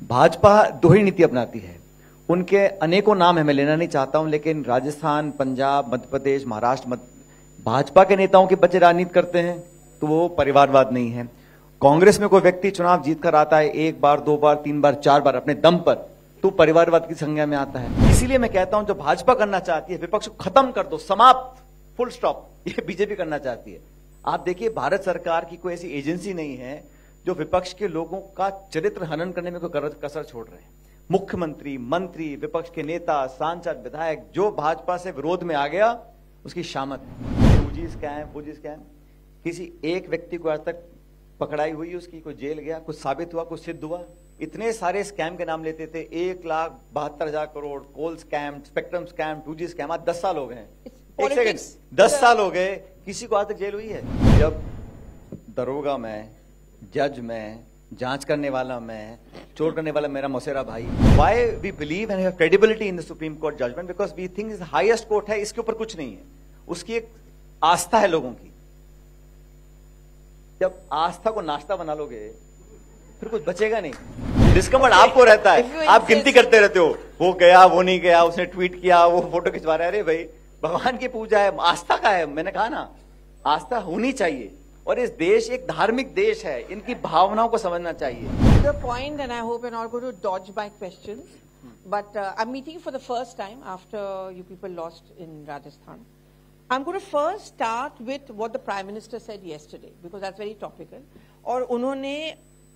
भाजपा दोहरी नीति अपनाती है। उनके अनेकों नाम है, मैं लेना नहीं चाहता हूं, लेकिन राजस्थान, पंजाब, मध्य प्रदेश, महाराष्ट्र, भाजपा के नेताओं के बच्चे राजनीति करते हैं तो वो परिवारवाद नहीं है। कांग्रेस में कोई व्यक्ति चुनाव जीत कर आता है 1 बार, 2 बार, 3 बार, 4 बार अपने दम पर, तो परिवारवाद की संज्ञा में आता है। इसीलिए मैं कहता हूं जो भाजपा करना चाहती है, विपक्ष को खत्म कर दो, समाप्त, फुल स्टॉप, ये बीजेपी करना चाहती है। आप देखिए भारत सरकार की कोई ऐसी एजेंसी नहीं है जो विपक्ष के लोगों का चरित्र हनन करने में कोई कसर छोड़ रहे हैं। मुख्यमंत्री, मंत्री, विपक्ष के नेता, सांसद, विधायक जो भाजपा से विरोध में आ गया उसकी शामत है। फूजी स्कैम, किसी एक व्यक्ति को आज तक पकड़ाई हुई, उसकी कोई जेल गया, कुछ साबित हुआ, कुछ सिद्ध हुआ? इतने सारे स्कैम के नाम लेते थे, 1,72,000 crore, coal scam, spectrum scam, 2G scam, आज 10 साल हो गए हैं। एक सेकंड, 10 साल हो गए, किसी को आज तक जेल हुई है? जब दरोगा मैं, जज मैं, जांच करने वाला मैं, चोर करने वाला मेरा मौसेरा भाई, why we believe and have credibility in the Supreme Court judgment, because we think is highest court है, इसके ऊपर कुछ नहीं है, उसकी एक आस्था है लोगों की। जब आस्था को नाश्ता बना लोगे फिर कुछ बचेगा नहीं। डिस्कम्फर्ट आपको रहता है, आप गिनती करते रहते हो, वो गया, वो नहीं गया, उसने ट्वीट किया, वो फोटो खिंचवा रहा है। अरे भाई, भगवान की पूजा है, आस्था का है। मैंने कहा ना, आस्था होनी चाहिए, और इस देश एक धार्मिक देश है, इनकी भावनाओं को समझना चाहिए। The point, and I hope you're not going to dodge my questions, but I'm meeting you for the first time after you people lost in Rajasthan. I'm going to first start with what the Prime Minister said yesterday, because that's very topical. और उन्होंने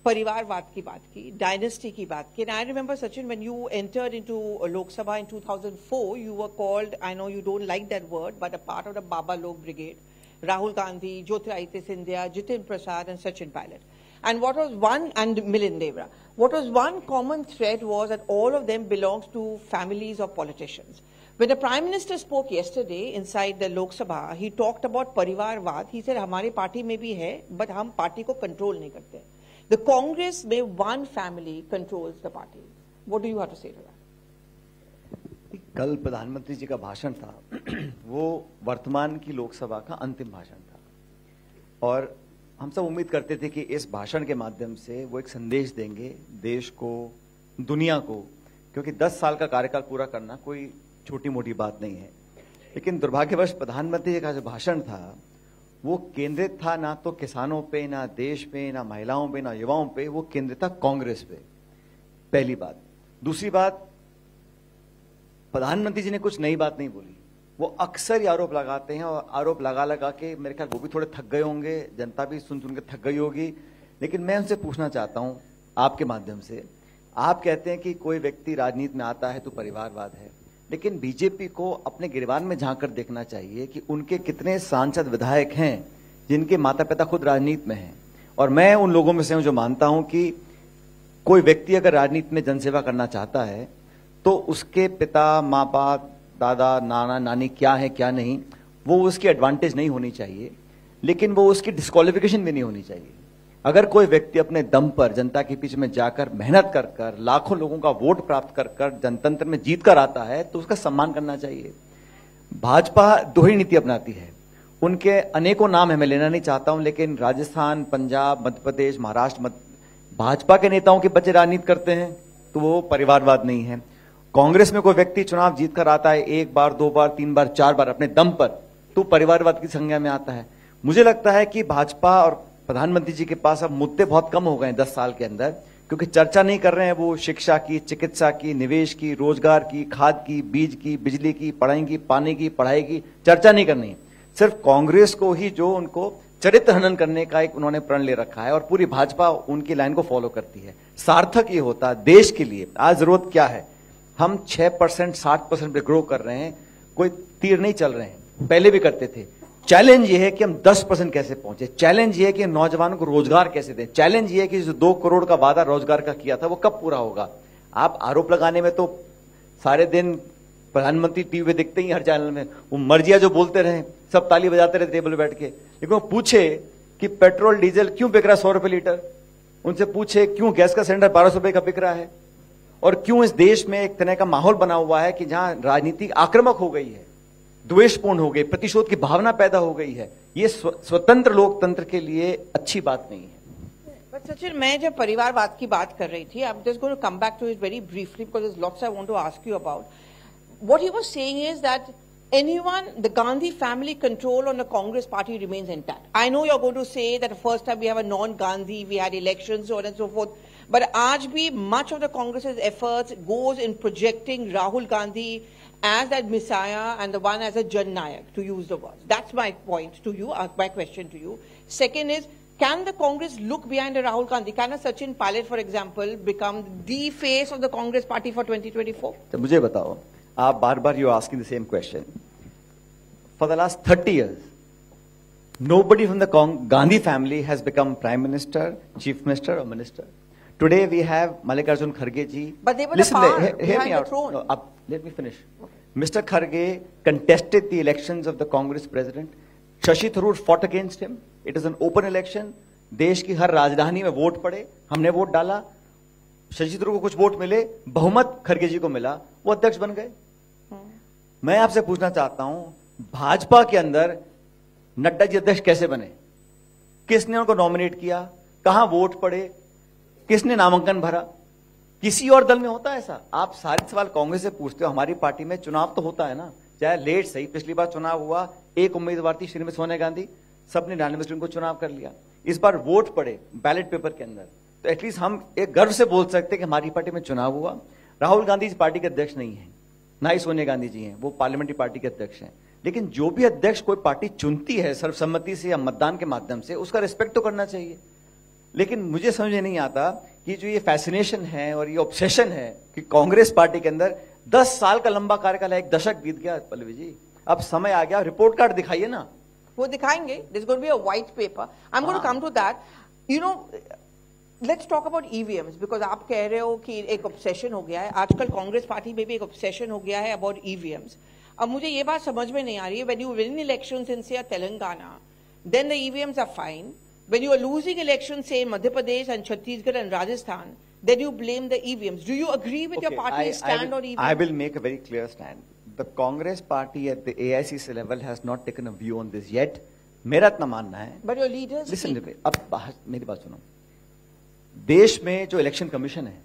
परिवारवाद की बात की, dynasty की बात की। And I remember, Sachin, when you entered into Lok Sabha in 2004, you were called, I know you don't like that word, but a part of the Baba Log Brigade. Rahul Gandhi, Jyotiraditya Scindia, Jitin Prasad and Sachin Pilot. And what was one, and Milind Devra. What was one common thread was that all of them belongs to families of politicians. When the Prime Minister spoke yesterday inside the Lok Sabha, he talked about Parivarvad. He said, हमारे party में भी है, but हम party को control नहीं करते। The Congress में one family controls the party. What do you have to say to that? कल प्रधानमंत्री जी का भाषण था, वो वर्तमान की लोकसभा का अंतिम भाषण था, और हम सब उम्मीद करते थे कि इस भाषण के माध्यम से वो एक संदेश देंगे देश को, दुनिया को, क्योंकि 10 साल का कार्यकाल पूरा करना कोई छोटी मोटी बात नहीं है। लेकिन दुर्भाग्यवश प्रधानमंत्री जी का जो भाषण था वो केंद्रित था ना तो किसानों पे, ना देश पे, ना महिलाओं पे, ना युवाओं पे, वो केंद्रित था कांग्रेस पे। पहली बात। दूसरी बात, प्रधानमंत्री जी ने कुछ नई बात नहीं बोली। वो अक्सर ये आरोप लगाते हैं, और आरोप लगा के मेरे ख्याल वो भी थोड़े थक गए होंगे, जनता भी सुन के थक गई होगी। लेकिन मैं उनसे पूछना चाहता हूं आपके माध्यम से, आप कहते हैं कि कोई व्यक्ति राजनीति में आता है तो परिवारवाद है, लेकिन बीजेपी को अपने गिरबान में झांक कर देखना चाहिए कि उनके कितने सांसद, विधायक हैं जिनके माता पिता खुद राजनीति में हैं। और मैं उन लोगों में से हूं जो मानता हूं कि कोई व्यक्ति अगर राजनीति में जनसेवा करना चाहता है तो उसके पिता, माँ बाप, दादा, नाना, नानी क्या है क्या नहीं, वो उसकी एडवांटेज नहीं होनी चाहिए, लेकिन वो उसकी डिस्क्वालिफिकेशन भी नहीं होनी चाहिए। अगर कोई व्यक्ति अपने दम पर जनता के बीच में जाकर मेहनत कर कर लाखों लोगों का वोट प्राप्त कर कर जनतंत्र में जीत कर आता है तो उसका सम्मान करना चाहिए। भाजपा दोहरी नीति अपनाती है। उनके अनेकों नाम है, मैं लेना नहीं चाहता हूं, लेकिन राजस्थान, पंजाब, मध्य प्रदेश, महाराष्ट्र, भाजपा के नेताओं के बच्चे राजनीति करते हैं तो वो परिवारवाद नहीं है। कांग्रेस में कोई व्यक्ति चुनाव जीत कर आता है 1 बार, 2 बार, 3 बार, 4 बार अपने दम पर, तो परिवारवाद की संज्ञा में आता है। मुझे लगता है कि भाजपा और प्रधानमंत्री जी के पास अब मुद्दे बहुत कम हो गए हैं 10 साल के अंदर, क्योंकि चर्चा नहीं कर रहे हैं वो शिक्षा की, चिकित्सा की, निवेश की, रोजगार की, खाद की, बीज की, बिजली की, पढ़ाई की, पानी की, पढ़ाई की चर्चा नहीं करनी है। सिर्फ कांग्रेस को ही जो उनको चरित्र हनन करने का एक उन्होंने प्रण ले रखा है, और पूरी भाजपा उनकी लाइन को फॉलो करती है। सार्थक ये होता देश के लिए आज जरूरत क्या है, हम 6%, 60% पे ग्रो कर रहे हैं, कोई तीर नहीं चल रहे हैं, पहले भी करते थे। चैलेंज ये है कि हम 10% कैसे पहुंचे, चैलेंज ये है कि नौजवानों को रोजगार कैसे दें, चैलेंज ये है कि जो 2 करोड़ का वादा रोजगार का किया था वो कब पूरा होगा। आप आरोप लगाने में तो सारे दिन प्रधानमंत्री टीवी पे दिखते ही हर चैनल में, वो मर्जिया जो बोलते रहे, सब ताली बजाते रहे टेबल बैठ के। लेकिन वो पूछे कि पेट्रोल डीजल क्यों बिक रहा है 100 रुपए लीटर, उनसे पूछे क्यों गैस का सिलेंडर 1200 रुपए का बिक रहा है, और क्यों इस देश में एक तरह का माहौल बना हुआ है कि जहां राजनीति आक्रामक हो गई है, द्वेषपूर्ण हो गई, प्रतिशोध की भावना पैदा हो गई है। ये स्वतंत्र लोकतंत्र के लिए अच्छी बात नहीं है। But Sachin, मैं जब परिवारवाद की बात कर रही थी, I'm just going to come back to it very briefly because there's lots I want to ask you about. What he was saying is that the Gandhi family control on the Congress party remains intact. I know you're going to say that the first time we have a non-Gandhi, we had elections, so on and so forth. But aaj bhi much of the Congress's efforts goes in projecting Rahul Gandhi as that messiah and the one as a Jan Nayak, to use the words. That's my point to you, my question to you. Second is, can the Congress look behind a Rahul Gandhi? Can a Sachin Pilot, for example, become the face of the Congress party for 2024? तो मुझे बताओ, आप बार-बार you are asking the same question. For the last 30 years, nobody from the Gandhi family has become Prime Minister, Chief Minister or Minister. Today we have Mallikarjun Kharge ji. But they were Listen, the power hear me behind the out. throne. No, let me finish. Okay. Mr. Kharge contested the elections of the Congress president. Shashi Tharoor fought against him. It is an open election. देश की हर राजधानी में vote पड़े, हमने vote डाला, शशि थरूर को कुछ vote मिले, बहुमत खड़गे जी को मिला, वो अध्यक्ष बन गए। मैं आपसे पूछना चाहता हूं, भाजपा के अंदर नड्डा जी अध्यक्ष कैसे बने? किसने उनको नॉमिनेट किया? कहां वोट पड़े? किसने नामांकन भरा? किसी और दल में होता है ऐसा? आप सारे सवाल कांग्रेस से पूछते हो, हमारी पार्टी में चुनाव तो होता है ना, चाहे लेट सही। पिछली बार चुनाव हुआ, एक उम्मीदवार थी श्रीमती सोनिया गांधी, सबने 99 को चुनाव कर लिया। इस बार वोट पड़े बैलेट पेपर के अंदर, तो एटलीस्ट हम एक गर्व से बोल सकते हैं कि हमारी पार्टी में चुनाव हुआ। राहुल गांधी इस पार्टी के अध्यक्ष नहीं है, ना ही सोनिया गांधी जी हैं, वो पार्लियामेंट्री पार्टी के अध्यक्ष हैं। लेकिन जो भी अध्यक्ष कोई पार्टी चुनती है सर्वसम्मति से या मतदान के माध्यम से, उसका रिस्पेक्ट तो करना चाहिए। लेकिन मुझे समझ में नहीं आता कि जो ये फैसिनेशन है और ये ऑब्सेशन है कि कांग्रेस पार्टी के अंदर 10 साल का लंबा कार्यकाल है, 1 दशक बीत गया पल्लवी जी, अब समय आ गया, रिपोर्ट कार्ड दिखाइए ना। वो दिखाएंगे, there's going to be a white paper. I'm going to come to that. You know, let's talk about EVMs because आप कह रहे हो कि एक ऑब्सेशन हो गया है, आजकल कांग्रेस पार्टी में भी एक ऑब्सेशन हो गया है about EVMs. अब मुझे ये बात समझ में नहीं आ रही है, when you win elections in say Telangana, then the EVMs are fine. When you are losing elections say in Madhya Pradesh and Chhattisgarh and Rajasthan, then you blame the EVMs. Do you agree with your party's stand on EVMs? I will make a very clear stand. The Congress party at the AICC level has not taken a view on this yet. मेरा इतना मानना है। But your leaders. Listen, अब मेरी बात सुनो। देश में जो इलेक्शन कमीशन है,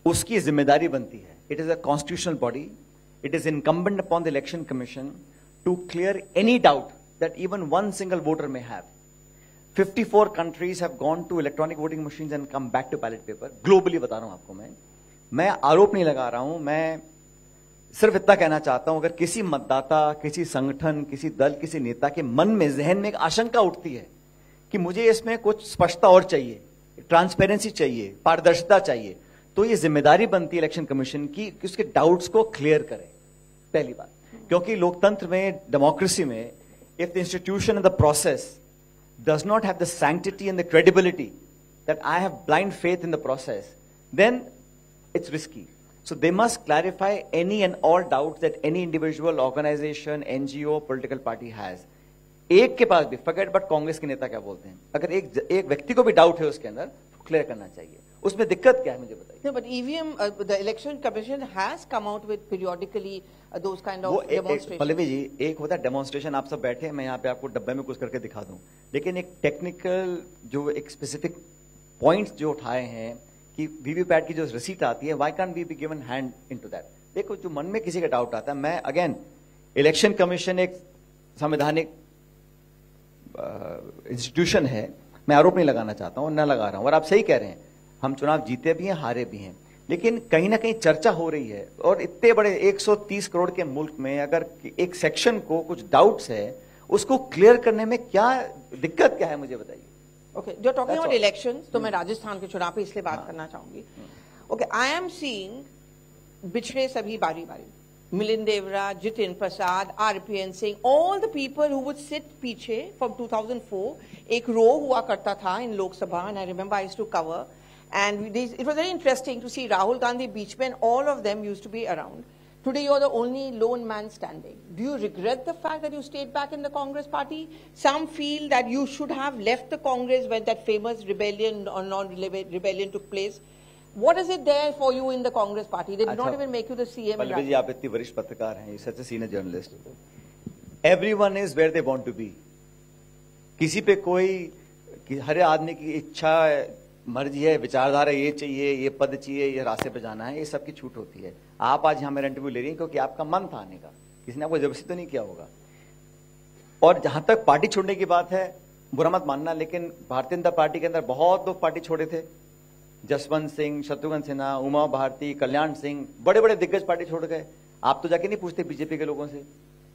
उसकी जिम्मेदारी बनती है। It is a constitutional body. It is incumbent upon the election commission to clear any doubt that even one single voter may have. 54 countries have gone to electronic voting machines and come back to ballot paper. Globally बता रहा हूं आपको मैं आरोप नहीं लगा रहा हूं, मैं सिर्फ इतना कहना चाहता हूं, अगर किसी मतदाता, किसी संगठन, किसी दल, किसी नेता के मन में, जहन में एक आशंका उठती है कि मुझे इसमें कुछ स्पष्टता और चाहिए, ट्रांसपेरेंसी चाहिए, पारदर्शिता चाहिए, तो ये जिम्मेदारी बनती है इलेक्शन कमीशन की कि उसके डाउट्स को क्लियर करे। पहली बात, क्योंकि लोकतंत्र में, डेमोक्रेसी में, if the institution and the process does not have the sanctity and the credibility that I have blind faith in the process, then it's risky. So they must clarify any and all doubts that any individual, organization, NGO, political party has. एक के पास भी, forget but Congress के नेता क्या बोलते हैं, अगर एक व्यक्ति को भी डाउट है उसके अंदर, तो क्लियर करना चाहिए। उसमें दिक्कत क्या है मुझे बताइए। No, but EVM, the election commission has come out with periodically those kind of demonstrations. Pallavi ji, एक होता है डेमोन्स्ट्रेशन, आप सब बैठे, मैं यहाँ पे आपको डब्बे में कुछ करके दिखा दूं, लेकिन एक टेक्निकल जो एक स्पेसिफिक पॉइंट्स जो उठाए हैं कि वीवीपैट की जो रिसीट आती है, why can we be given hand into that. देखो, जो मन में किसी का डाउट आता है, मैं अगेन, इलेक्शन कमीशन एक संवैधानिक इंस्टीट्यूशन है, मैं आरोप नहीं लगाना चाहता हूं, न लगा रहा हूं, और आप सही कह रहे हैं, हम चुनाव जीते भी हैं, हारे भी हैं, लेकिन कहीं ना कहीं चर्चा हो रही है, और इतने बड़े 130 करोड़ के मुल्क में अगर एक सेक्शन को कुछ डाउट्स है, उसको क्लियर करने में क्या दिक्कत क्या है, मुझे बताइए। ओके, जो टॉकिंग अबाउट इलेक्शंस, तो मैं राजस्थान के चुनाव पे इसलिए बात करना चाहूंगी। ओके, आई एम सीइंग बिछड़े सभी बारी बारी, Milind Devra, Jitin Prasad, RPN Singh, all the people who would sit पीछे from 2004, एक रो हुआ करता था in Lok Sabha, and I remember I used to cover, and it was very interesting to see Rahul Gandhi beach में, all of them used to be around. Today you're the only lone man standing. Do you regret the fact that you stayed back in the Congress party? Some feel that you should have left the Congress when that famous rebellion or non-rebellion took place. What is it there for you in the Congress party? They did not even make you the CM. Pallavi ji, आप इतनी वरिष्ठ पत्रकार हैं, such a senior journalist. Everyone is where they want to be. किसी पे कोई कि हर आदमी की इच्छा मर्जी है, विचारधारा ये चाहिए, ये पद चाहिए, ये रास्ते पे जाना है, ये सबकी छूट होती है। आप आज यहाँ मेरा इंटरव्यू ले रही हैं क्योंकि आपका मन था आने का, किसी ने आपको जबरदस्ती तो नहीं किया होगा। और जहां तक पार्टी छोड़ने की बात है, बुरा मत मानना, लेकिन भारतीय जनता पार्टी के अंदर बहुत लोग पार्टी छोड़े थे। जसवंत सिंह, शत्रुघ्न सिन्हा, उमा भारती, कल्याण सिंह, बड़े बड़े दिग्गज पार्टी छोड़ गए। आप तो जाके नहीं पूछते बीजेपी के लोगों से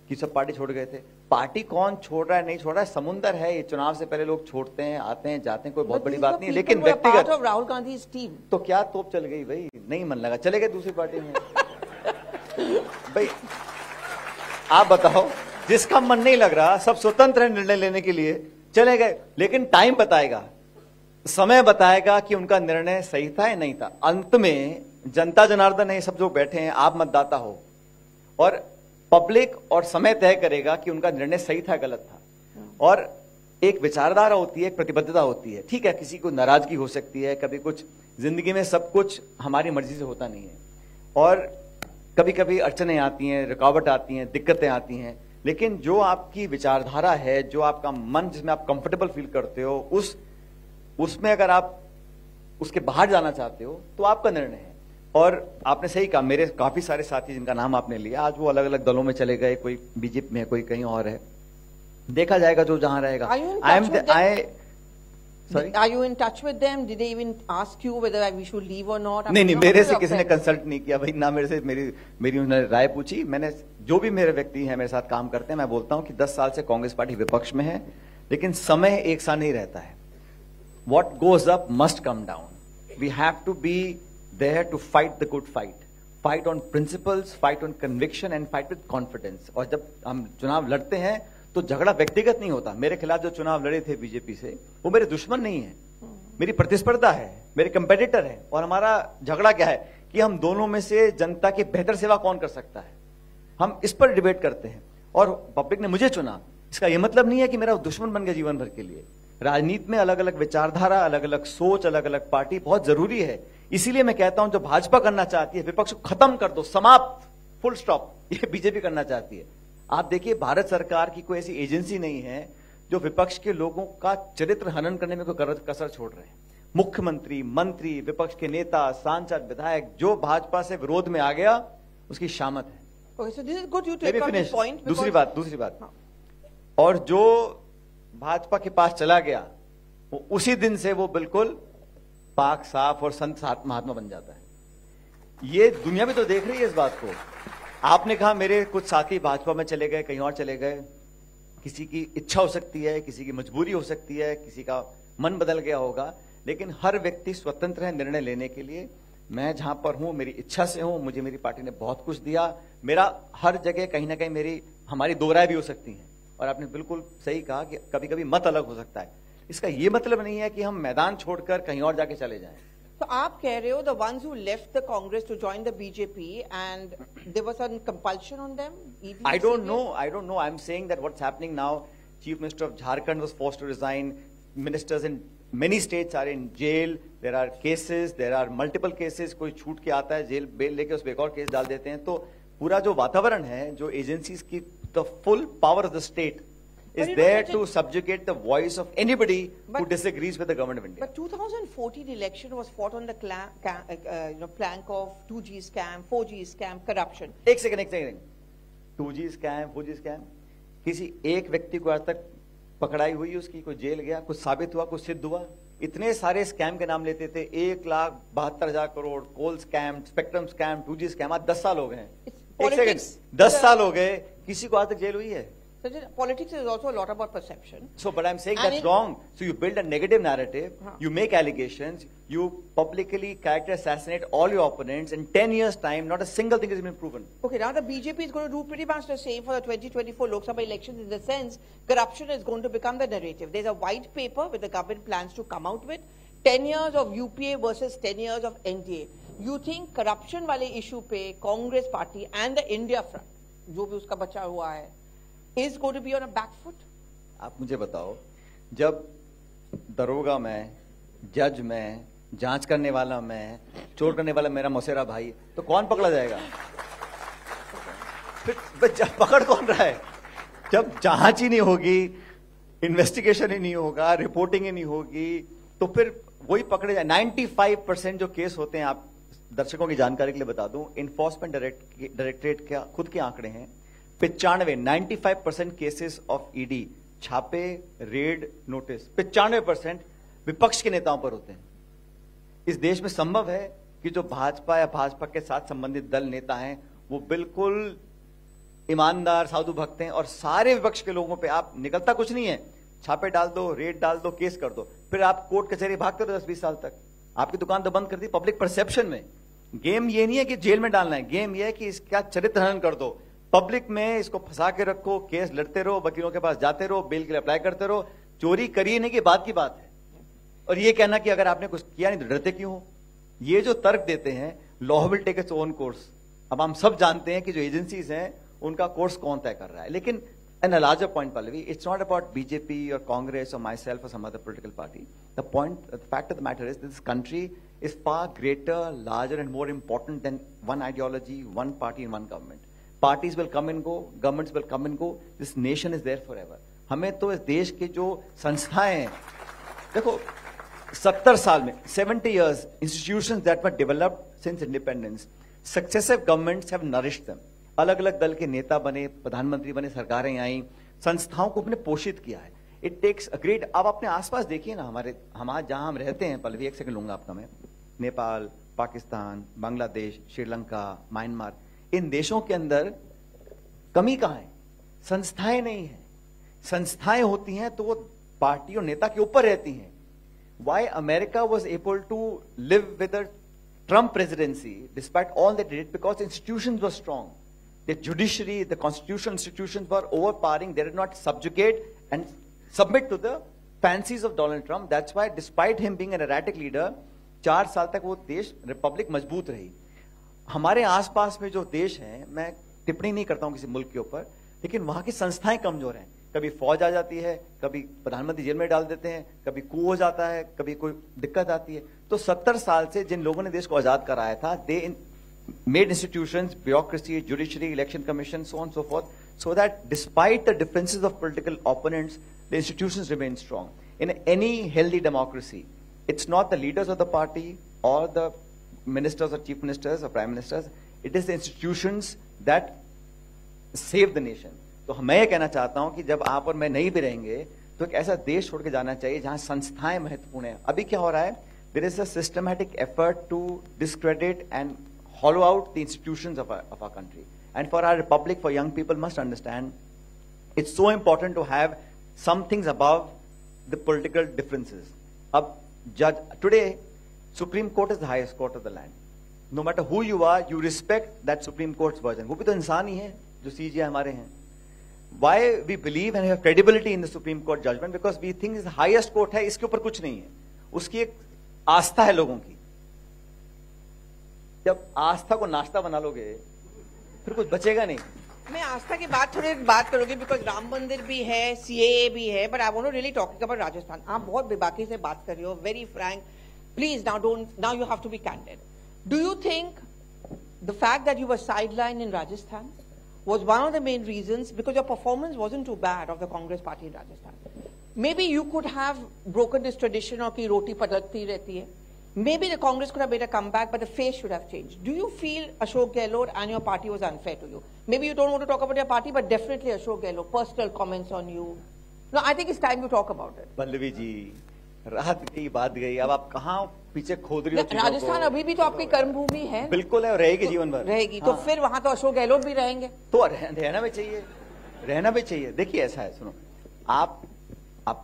कि सब पार्टी छोड़ गए थे। पार्टी कौन छोड़ रहा है नहीं छोड़ रहा है समुंदर है, ये चुनाव से पहले लोग छोड़ते हैं, आते हैं, जाते हैं, कोई बहुत बड़ी बात नहीं है। लेकिन व्यक्तिगत राहुल गांधी टीम तो क्या तोप चल गई भाई, नहीं मन लगा, चले गए दूसरी पार्टी में। भाई आप बताओ, जिसका मन नहीं लग रहा, सब स्वतंत्र है निर्णय लेने के लिए, चले गए। लेकिन टाइम बताएगा, समय बताएगा कि उनका निर्णय सही था या नहीं था। अंत में जनता जनार्दन है, सब जो बैठे हैं, आप मतदाता हो, और पब्लिक और समय तय करेगा कि उनका निर्णय सही था गलत था। और एक विचारधारा होती है, एक प्रतिबद्धता होती है। ठीक है, किसी को नाराजगी हो सकती है, कभी कुछ जिंदगी में सब कुछ हमारी मर्जी से होता नहीं है, और कभी कभी अड़चनें आती हैं, रुकावट आती हैं, दिक्कतें आती हैं। लेकिन जो आपकी विचारधारा है, जो आपका मन जिसमें आप कंफर्टेबल फील करते हो, उसमें अगर आप उसके बाहर जाना चाहते हो तो आपका निर्णय है। और आपने सही कहा, मेरे काफी सारे साथी जिनका नाम आपने लिया, आज वो अलग अलग दलों में चले गए, कोई बीजेपी में, कोई कहीं और है। देखा जाएगा जो जहां रहेगा। Are you in touch with them? Did they even ask you whether we should leave or not? नहीं, मेरे से किसी ने कंसल्ट नहीं किया भाई, ना मेरे से मेरी उन्होंने राय पूछी। मैंने जो भी मेरे व्यक्ति हैं, मेरे साथ काम करते हैं, मैं बोलता हूं कि 10 साल से कांग्रेस पार्टी विपक्ष में है, लेकिन समय एक सा नहीं रहता है। What goes up must come down. We have to be there to fight the good fight. Fight on principles, fight on conviction and fight with confidence. और जब हम चुनाव लड़ते हैं तो झगड़ा व्यक्तिगत नहीं होता। मेरे खिलाफ जो चुनाव लड़े थे बीजेपी से, वो मेरे दुश्मन नहीं है, मेरी प्रतिस्पर्धा है, मेरे कंपेटिटर है। और हमारा झगड़ा क्या है कि हम दोनों में से जनता की बेहतर सेवा कौन कर सकता है, हम इस पर डिबेट करते हैं। और पब्लिक ने मुझे चुना, इसका यह मतलब नहीं है कि मेरा दुश्मन बन गया जीवन भर के लिए। राजनीति में अलग अलग विचारधारा, अलग अलग सोच, अलग अलग पार्टी बहुत जरूरी है। इसीलिए मैं कहता हूं, जो भाजपा करना चाहती है, विपक्ष को खत्म कर दो, समाप्त, फुल स्टॉप, ये बीजेपी करना चाहती है। आप देखिए, भारत सरकार की कोई ऐसी एजेंसी नहीं है जो विपक्ष के लोगों का चरित्र हनन करने में कोई कसर छोड़ रहे हैं। मुख्यमंत्री, मंत्री, विपक्ष के नेता, सांसद, विधायक, जो भाजपा से विरोध में आ गया, उसकी शामत है। Okay, so this is good you take up this point because... दूसरी बात, और जो भाजपा के पास चला गया, वो उसी दिन से वो बिल्कुल पाक साफ और संत महात्मा बन जाता है। ये दुनिया भी तो देख रही है इस बात को। आपने कहा मेरे कुछ साथी भाजपा में चले गए, कहीं और चले गए, किसी की इच्छा हो सकती है, किसी की मजबूरी हो सकती है, किसी का मन बदल गया होगा, लेकिन हर व्यक्ति स्वतंत्र है निर्णय लेने के लिए। मैं जहां पर हूं, मेरी इच्छा से हूं, मुझे मेरी पार्टी ने बहुत कुछ दिया। मेरा हर जगह कहीं ना कहीं हमारी दो राय भी हो सकती है, और आपने बिल्कुल सही कहा कि कभी कभी मत अलग हो सकता है। इसका यह मतलब नहीं है कि हम मैदान छोड़कर कहीं और जाके चले जाएं। तो आप कह रहे हो the ones who left the Congress to join the BJP and there was some compulsion on them? I don't know. I'm saying that what's happening now, Chief Minister of Jharkhand was forced to resign. Ministers in many states are in jail. There are cases, there are multiple cases. कोई छूट के आता है, jail bell लेके उस पे एक और केस डाल देते हैं। तो पूरा जो वातावरण है, जो एजेंसीज की, the full power of the state is there to subjugate the voice of anybody who disagrees with the government of India. But 2014 election was fought on the plank of 2G scam, 4G scam, corruption. एक second, 2G scam, 4G scam, किसी एक व्यक्ति को आज तक पकड़ाई हुई, उसकी कोई जेल गया, कुछ साबित हुआ, कुछ सिद्ध हुआ? इतने सारे स्कैम के नाम लेते थे, 1,72,000 crore, coal scam, spectrum scam, 2G scam, आज 10 साल हो गए। एक सेकंड, 10 साल हो गए, किसी को आज तक जेल हुई है? So politics is also a lot about perception. So, but I'm saying that's wrong. So you build a negative narrative, you make allegations, you publicly character assassinate all your opponents. In 10 years' time, not a single thing has been proven. Okay, now the BJP is going to do pretty much the same for the 2024 Lok Sabha elections, in the sense corruption is going to become the narrative. There's a white paper with the government plans to come out with 10 years of UPA versus 10 years of NDA. You think corruption वाले issue पे Congress party and the India front, जो भी उसका बचा हुआ है, is going to be on a back foot? आप मुझे बताओ, जब दरोगा मैं, जज मैं, जांच करने वाला मैं, चोर करने वाला मेरा मौसेरा भाई, तो कौन पकड़ा जाएगा? फिर पकड़ कौन रहा है? जब जांच ही नहीं होगी, इन्वेस्टिगेशन ही नहीं होगा, रिपोर्टिंग ही नहीं होगी, तो फिर वही पकड़े जाए। 95% जो केस होते हैं, आप दर्शकों की जानकारी के लिए बता दूं, इन्फोर्समेंट डायरेक्टरेट के खुद के आंकड़े हैं, 95% केसेस ऑफ ईडी, छापे, रेड, नोटिस, 95% विपक्ष के नेताओं पर होते हैं। इस देश में संभव है कि जो भाजपा या भाजपा के साथ संबंधित दल नेता हैं वो बिल्कुल ईमानदार साधु भक्त हैं, और सारे विपक्ष के लोगों पे आप निकलता कुछ नहीं है, छापे डाल दो, रेड डाल दो, केस कर दो, फिर आप कोर्ट कचहरी भागते रहो 10-20 साल तक। आपकी दुकान तो बंद कर दी पब्लिक परसेप्शन में। गेम ये नहीं है कि जेल में डालना है, गेम ये है कि इसका चरित्र हनन कर दो, पब्लिक में इसको फंसा के रखो, केस लड़ते रहो, वकीलों के पास जाते रहो, बेल के लिए अप्लाई करते रहो। चोरी करिए नहीं कि बात की बात है, और ये कहना कि अगर आपने कुछ किया नहीं तो डरते क्यों हो, ये जो तर्क देते हैं, law will take its own course. अब हम सब जानते हैं कि जो एजेंसीज हैं उनका कोर्स कौन तय कर रहा है। लेकिन and a larger point, Pallavi, it's not about BJP और कांग्रेस और माई सेल्फ और some other political party. The point, the fact of the matter is this country is far greater, larger and more important than one ideology, one party and one government. Parties will come and go, governments will come and go. This nation is there forever. हमें तो इस देश के जो संस्थाएं हैं, देखो 70 साल में 70 years, institutions that were developed since independence, successive governments have nourished them. अलग अलग दल के नेता बने, प्रधानमंत्री बने, सरकारें आई, संस्थाओं को अपने पोषित किया है। It takes a great. अब अपने आसपास देखिए ना, हमारे जहां हम रहते हैं, पल्लवी एक सेकंड लूंगा आपका मैं, नेपाल, पाकिस्तान, बांग्लादेश, श्रीलंका, म्यांमार, इन देशों के अंदर कमी कहां है? संस्थाएं नहीं है। संस्थाएं होती हैं तो वो पार्टी और नेता के ऊपर रहती हैं। Why America was able to live with the Trump presidency despite all that it did? Because the institutions were strong. The judiciary, the constitutional institutions were overpowering. They did not subjugate and submit to the fancies of Donald Trump. That's why despite him being an erratic leader, 4 साल तक वो देश, Republic मजबूत रही। हमारे आसपास में जो देश हैं, मैं टिप्पणी नहीं करता हूं किसी मुल्क के ऊपर, लेकिन वहां की संस्थाएं कमजोर हैं। कभी फौज आ जाती है, कभी प्रधानमंत्री जेल में डाल देते हैं, कभी कू हो जाता है, कभी कोई दिक्कत आती है। तो 70 साल से जिन लोगों ने देश को आजाद कराया था, they made institutions, bureaucracy, judiciary, election commission, so on so fourth, so that despite the differences of political opponents, the institutions remain strong. In any healthy democracy, it's not the leaders of the party or the ministers or chief ministers or prime ministers, it is the institutions that save the nation. तो मैं ये कहना चाहता हूं कि जब आप और मैं नहीं भी रहेंगे तो एक ऐसा देश छोड़ के जाना चाहिए जहां संस्थाएं महत्वपूर्ण है। अभी क्या हो रहा है? There is a systematic effort to discredit and hollow out the institutions of our country. And for our republic, for young people must understand, it's so important to have some things above the political differences. Ab judge today, Supreme Court is the highest court of the land. No matter who you are, you respect that Supreme Court's version. वो भी तो इंसान ही है जो CJI हमारे हैं. Why we believe and have credibility in the Supreme Court judgment? Because we think it's the highest court है, इसके ऊपर कुछ नहीं है. उसकी एक आस्था है लोगों की. जब आस्था को नाश्ता बना लोगे फिर कुछ बचेगा नहीं। मैं आस्था की बात करूंगी, बिकॉज राम मंदिर भी है, CAA भी है, but I want to really talking about Rajasthan. आप बहुत बेबाकी से बात कर रही हो, very frank. Please now you have to be candid. Do you think the fact that you were sideline in Rajasthan was one of the main reasons, because your performance wasn't too bad of the Congress party in Rajasthan? Maybe you could have broken this tradition of ki roti padakti rehti hai. Maybe the Congress could have made a comeback, but the face should have changed. Do you feel Ashok Gehlot and your party was unfair to you? Maybe you don't want to talk about your party, but definitely Ashok Gehlot, personal comments on you. No, I think it's time you talk about it. Pallavi ji, रात की बात गई, अब आप कहाँ पीछे खोद रही हो? राजस्थान अभी भी तो आपकी कर्मभूमि है। बिल्कुल है, और रहेगी जीवन भर रहेगी। हाँ। तो फिर वहां तो अशोक गहलोत भी रहेंगे। तो रहना भी चाहिए, रहना भी चाहिए। देखिए ऐसा है, सुनो, आप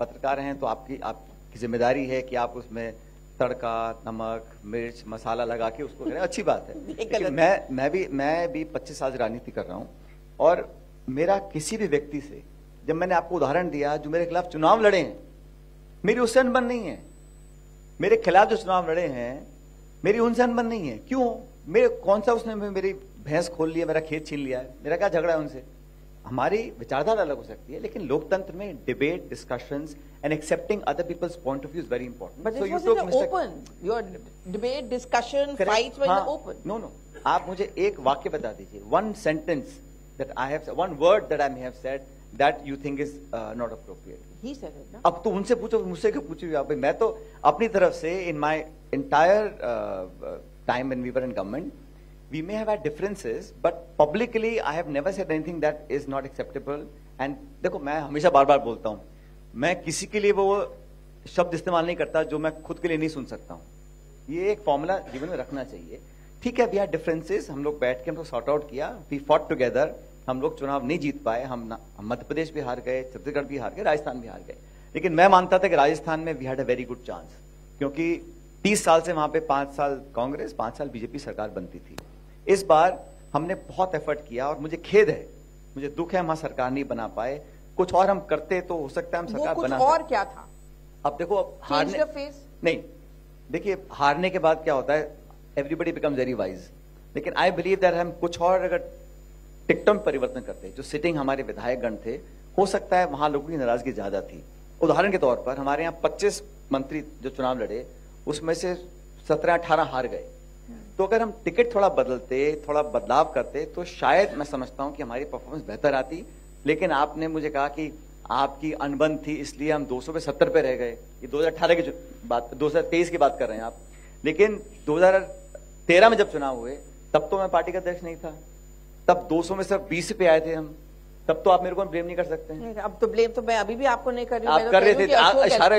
पत्रकार हैं तो आपकी जिम्मेदारी है कि आप उसमें तड़का, नमक, मिर्च, मसाला लगा के उसको करें, अच्छी बात है। मैं भी 25 साल से राजनीति कर रहा हूं, और मेरा किसी भी व्यक्ति से, जब मैंने आपको उदाहरण दिया जो मेरे खिलाफ चुनाव लड़े हैं, मेरी उससे अनबन नहीं है। मेरे खिलाफ जो चुनाव लड़े हैं, मेरी उनसे अनबन नहीं है। क्यों? मेरे कौन सा उसने मेरी भैंस खोल लिया, मेरा खेत छीन लिया है? मेरा क्या झगड़ा है उनसे? हमारी विचारधारा अलग हो सकती है, लेकिन लोकतंत्र में debate, discussions and accepting other people's point of view is very important. But this was in the open, your debate, discussion, fights were in the open. No, आप मुझे एक वाक्य बता दीजिए, one sentence that I have, one word that I may have said that you think is not appropriate. He said it, no? अब तो उनसे पूछो, मुझसे क्यों पूछी आप? मैं तो अपनी तरफ से in my entire time when we were in government, we may have had differences, but publicly I have never said anything that is not acceptable. And देखो मैं हमेशा बार बार बोलता हूँ, मैं किसी के लिए वो शब्द इस्तेमाल नहीं करता जो मैं खुद के लिए नहीं सुन सकता हूँ. ये एक फॉर्मूला जीवन में रखना चाहिए. ठीक है, वी हैड डिफरेंसेस, हम लोग बैठ के हम लोग सॉर्ट आउट किया, वी फॉट टुगेदर. हम लोग चुनाव नहीं जीत पाए, हम मध्य प्रदेश भी हार गए, छत्तीसगढ़ भी हार गए, राजस्थान भी हार गए. लेकिन मैं मानता था कि राजस्थान में we had a very good chance, क्योंकि 30 साल से वहां पे 5 साल कांग्रेस, 5 साल बीजेपी सरकार बनती थी. इस बार हमने बहुत एफर्ट किया और मुझे खेद है, मुझे दुख है हम वहां सरकार नहीं बना पाए. कुछ और हम करते तो हो सकता है हम सरकार बना. और क्या था? अब देखो, अब हारने नहीं, देखिए हारने के बाद क्या होता है, एवरीबडी बिकम वेरी वाइज. लेकिन आई बिलीव दैट हम कुछ और अगर टिकटों में परिवर्तन करते, जो सिटिंग हमारे विधायक गण थे, हो सकता है वहां लोगों की नाराजगी ज्यादा थी. उदाहरण के तौर पर हमारे यहाँ 25 मंत्री जो चुनाव लड़े, उसमें से 17-18 हार गए. तो अगर हम टिकट थोड़ा बदलते, थोड़ा बदलाव करते, तो शायद मैं समझता हूं कि हमारी परफॉर्मेंस बेहतर आती. लेकिन आपने मुझे कहा कि आपकी अनबन थी इसलिए हम 200 पे 70 पे रह गए. ये 2018 की बात, 2023 की बात कर रहे हैं आप. लेकिन 2013 में जब चुनाव हुए, तब तो मैं पार्टी का अध्यक्ष नहीं था, तब 200 में सिर्फ 20 पे आए थे हम. तब तो आप मेरे को ब्लेम नहीं कर सकते हैं. अब तो ब्लेम तो मैं अभी भी आपको नहीं कर रही हूं. आप कर रहे थे,